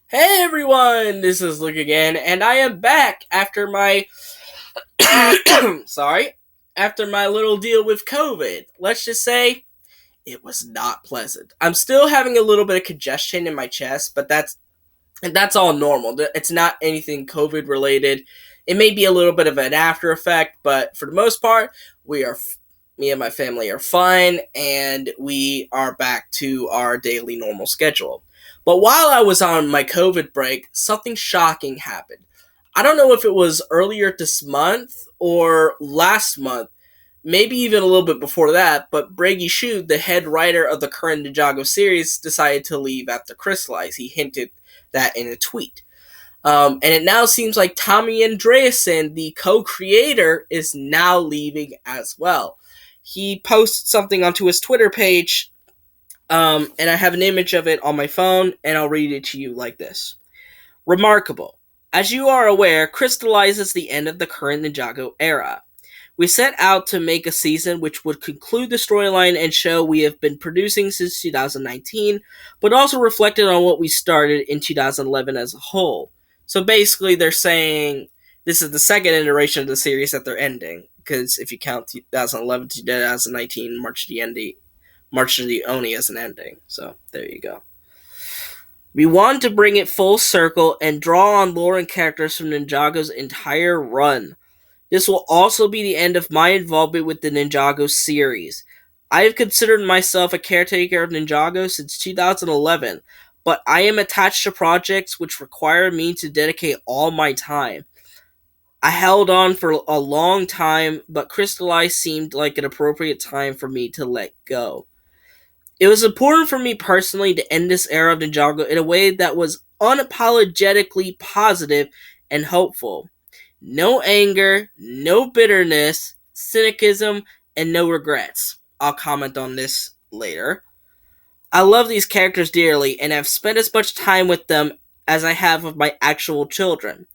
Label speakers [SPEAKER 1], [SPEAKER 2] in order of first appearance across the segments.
[SPEAKER 1] Hey everyone, this is Luke again, and I am back after my sorry, after my little deal with COVID. Let's just say it was not pleasant. I'm still having a little bit of congestion in my chest, but that's all normal. It's not anything COVID related. It may be a little bit of an after effect, but for the most part, we are me and my family are fine, and we are back to our daily normal schedule. But while I was on my COVID break, something shocking happened. I don't know if it was earlier this month or last month, maybe even a little bit before that, but Bragi Schut, the head writer of the current Ninjago series, decided to leave after Crystallize. He hinted that in a tweet. And it now seems like Tommy Andreasen, the co-creator, is now leaving as well. He posted something onto his Twitter page, and I have an image of it on my phone, and I'll read it to you like this. Remarkable. As you are aware, crystallizes the end of the current Ninjago era. We set out to make a season which would conclude the storyline and show we have been producing since 2019, but also reflected on what we started in 2011 as a whole. So basically, they're saying this is the second iteration of the series that they're ending, because if you count 2011 to 2019, March to the Oni as an ending. So there you go. We want to bring it full circle and draw on lore and characters from Ninjago's entire run. This will also be the end of my involvement with the Ninjago series. I have considered myself a caretaker of Ninjago since 2011, but I am attached to projects which require me to dedicate all my time. I held on for a long time, but Crystallize seemed like an appropriate time for me to let go. It was important for me personally to end this era of Ninjago in a way that was unapologetically positive and hopeful. No anger, no bitterness, cynicism, and no regrets. I'll comment on this later. I love these characters dearly and have spent as much time with them as I have with my actual children.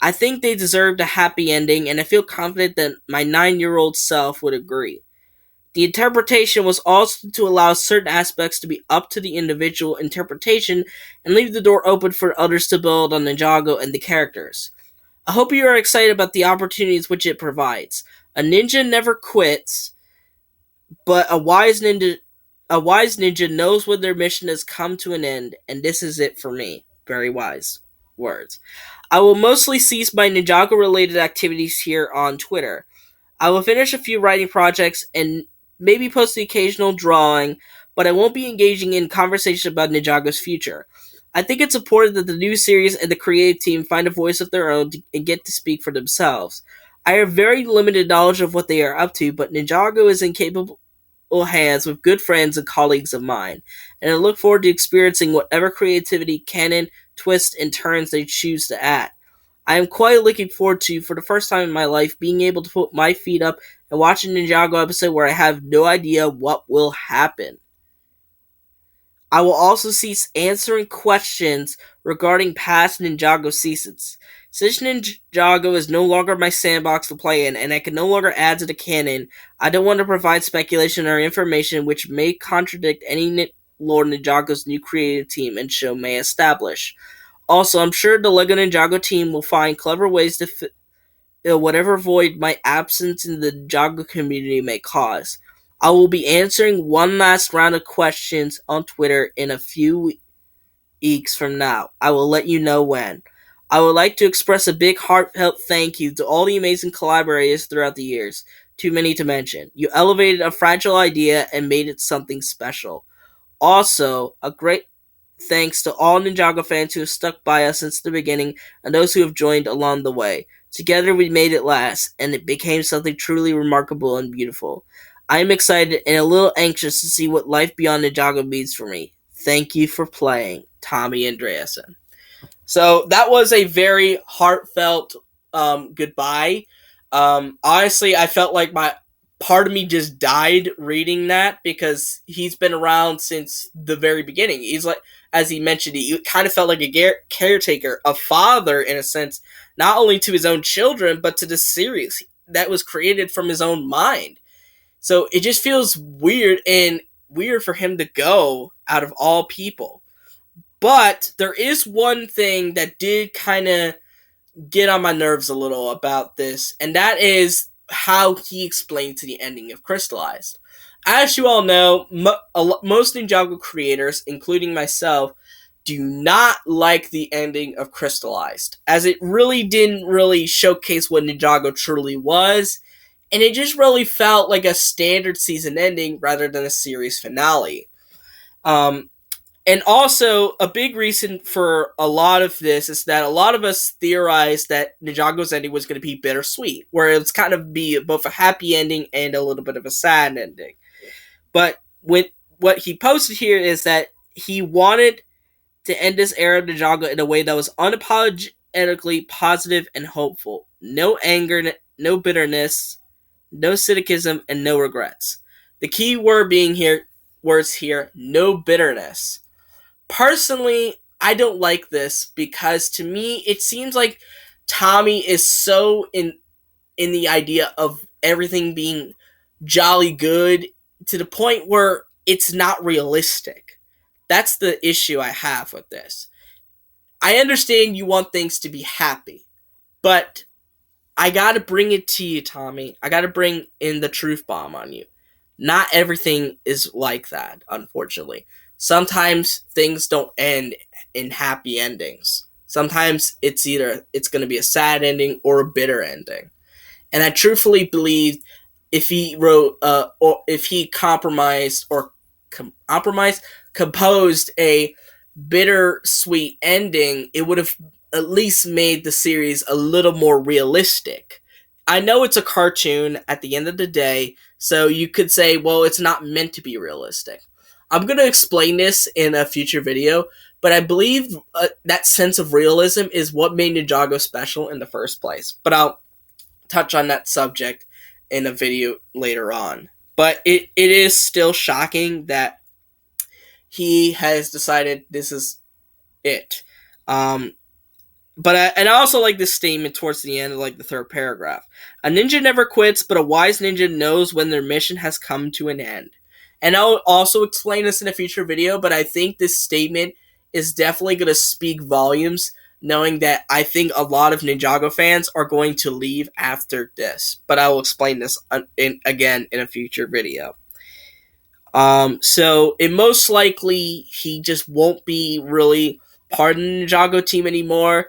[SPEAKER 1] I think they deserved a happy ending, and I feel confident that my 9-year-old self would agree. The interpretation was also to allow certain aspects to be up to the individual interpretation and leave the door open for others to build on Ninjago and the characters. I hope you are excited about the opportunities which it provides. A ninja never quits, but a wise ninja knows when their mission has come to an end, and this is it for me. Very wise words. I will mostly cease my Ninjago related activities here on Twitter. I will finish a few writing projects and maybe post the occasional drawing, but I won't be engaging in conversation about Ninjago's future. I think it's important that the new series and the creative team find a voice of their own and get to speak for themselves. I have very limited knowledge of what they are up to, but Ninjago is in capable hands with good friends and colleagues of mine, and I look forward to experiencing whatever creativity, canon, twists, and turns they choose to add. I am quite looking forward to, for the first time in my life, being able to put my feet up and watch a Ninjago episode where I have no idea what will happen. I will also cease answering questions regarding past Ninjago seasons. Since Ninjago is no longer my sandbox to play in, and I can no longer add to the canon, I don't want to provide speculation or information which may contradict any lore Ninjago's new creative team and show may establish. Also, I'm sure the LEGO Ninjago team will find clever ways to fill whatever void my absence in the Ninjago community may cause. I will be answering one last round of questions on Twitter in a few weeks from now. I will let you know when. I would like to express a big heartfelt thank you to all the amazing collaborators throughout the years. Too many to mention. You elevated a fragile idea and made it something special. Also, a great thanks to all Ninjago fans who have stuck by us since the beginning and those who have joined along the way. Together we made it last, and it became something truly remarkable and beautiful. I am excited and a little anxious to see what life beyond Ninjago means for me. Thank you for playing, Tommy Andreasen. So that was a very heartfelt goodbye. Honestly, I felt like my part of me just died reading that because he's been around since the very beginning. He's like, as he mentioned, he kind of felt like a caretaker, a father in a sense, not only to his own children but to the series that was created from his own mind. So it just feels weird for him to go out of all people. But there is one thing that did kind of get on my nerves a little about this, and that is how he explained to the ending of Crystallized. As you all know, most Ninjago creators, including myself, do not like the ending of Crystallized, as it really didn't really showcase what Ninjago truly was, and it just really felt like a standard season ending rather than a series finale. Um, and also, a big reason for a lot of this is that a lot of us theorized that Ninjago's ending was going to be bittersweet, where it was kind of be both a happy ending and a little bit of a sad ending. But what he posted here is that he wanted to end this era of Ninjago in a way that was unapologetically positive and hopeful. No anger, no bitterness, no cynicism, and no regrets. The key word being here, words here, no bitterness. Personally, I don't like this because to me it seems like Tommy is so in the idea of everything being jolly good to the point where it's not realistic. That's the issue I have with this. I understand you want things to be happy, but I gotta bring it to you, Tommy. I gotta bring in the truth bomb on you. Not everything is like that, unfortunately. Sometimes things don't end in happy endings. Sometimes it's gonna be a sad ending or a bitter ending. And I truthfully believe if he wrote or if he compromised or compromised composed a bittersweet ending, it would have at least made the series a little more realistic. I know it's a cartoon at the end of the day, so you could say, well, it's not meant to be realistic. I'm going to explain this in a future video, but I believe that sense of realism is what made Ninjago special in the first place. But I'll touch on that subject in a video later on. But it is still shocking that he has decided this is it. Um, and I also like this statement towards the end of like the third paragraph. A ninja never quits, but a wise ninja knows when their mission has come to an end. And I'll also explain this in a future video, but I think this statement is definitely going to speak volumes, knowing that I think a lot of Ninjago fans are going to leave after this. But I will explain this again in a future video. So it most likely he just won't be really part of the Ninjago team anymore,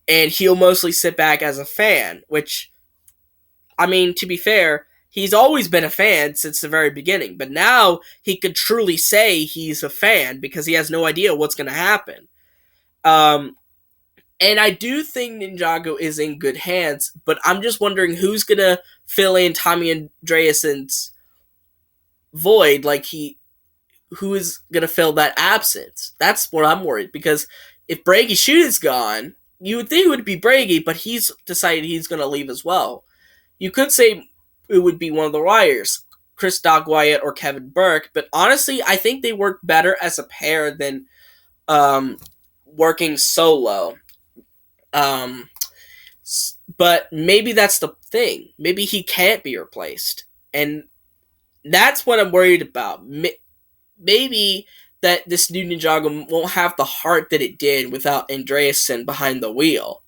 [SPEAKER 1] and he'll mostly sit back as a fan, which, I mean, to be fair, he's always been a fan since the very beginning, but now he could truly say he's a fan because he has no idea what's going to happen. And I do think Ninjago is in good hands, but I'm just wondering who's going to fill in Tommy Andreasen's void, who is going to fill that absence? That's what I'm worried, because if Bragi Schut is gone, you would think it would be Bragi, but he's decided he's going to leave as well. You could say it would be one of the Wires, Chris Dog Wyatt or Kevin Burke, but honestly, I think they work better as a pair than working solo. But maybe that's the thing. Maybe he can't be replaced. And that's what I'm worried about. Maybe that this new Ninjago won't have the heart that it did without Andreasen behind the wheel.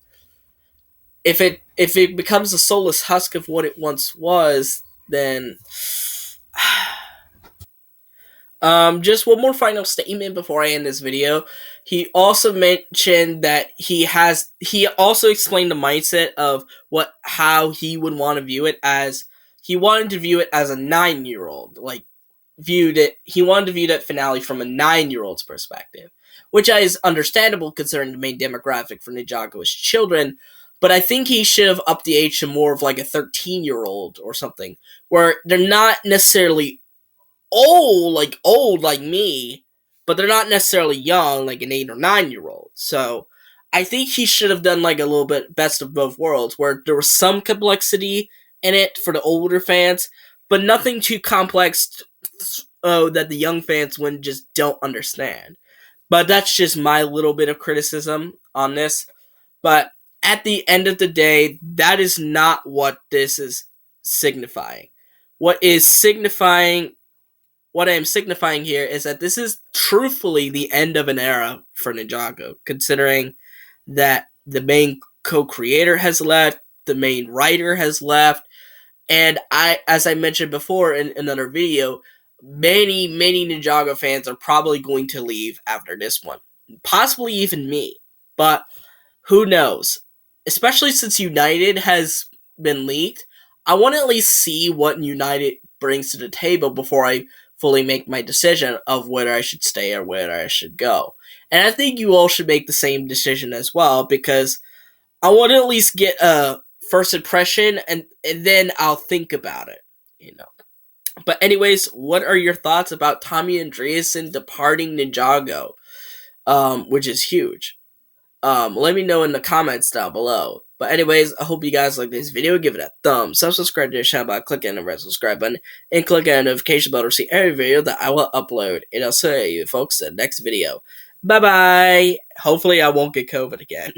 [SPEAKER 1] If it becomes a soulless husk of what it once was, then just one more final statement before I end this video. He also mentioned that he also explained the mindset of how he would want to view it as. He wanted to view it as a 9-year-old, he wanted to view that finale from a 9-year-old's perspective, which is understandable considering the main demographic for Ninjago is children, but I think he should have upped the age to more of like a 13-year-old or something, where they're not necessarily old like me, but they're not necessarily young like an 8 or 9-year-old. So I think he should have done like a little bit best of both worlds, where there was some complexity in it for the older fans, but nothing too complex that the young fans wouldn't just don't understand. But that's just my little bit of criticism on this. But at the end of the day, that is not what this is signifying. What is signifying what I am signifying here is that this is truthfully the end of an era for Ninjago, considering that the main co-creator has left, the main writer has left, and as I mentioned before in another video, many Ninjago fans are probably going to leave after this one, possibly even me. But who knows? Especially since United has been leaked, I want to at least see what United brings to the table before I fully make my decision of whether I should stay or whether I should go. And I think you all should make the same decision as well, because I want to at least get a first impression, and then I'll think about it, you know. But anyways, what are your thoughts about Tommy Andreasen departing Ninjago, which is huge? Let me know in the comments down below. But anyways, I hope you guys like this video. Give it a thumbs up, subscribe to the channel by clicking the red subscribe button, and click on the notification bell to receive every video that I will upload. And I'll see you folks in the next video. Bye bye. Hopefully I won't get COVID again.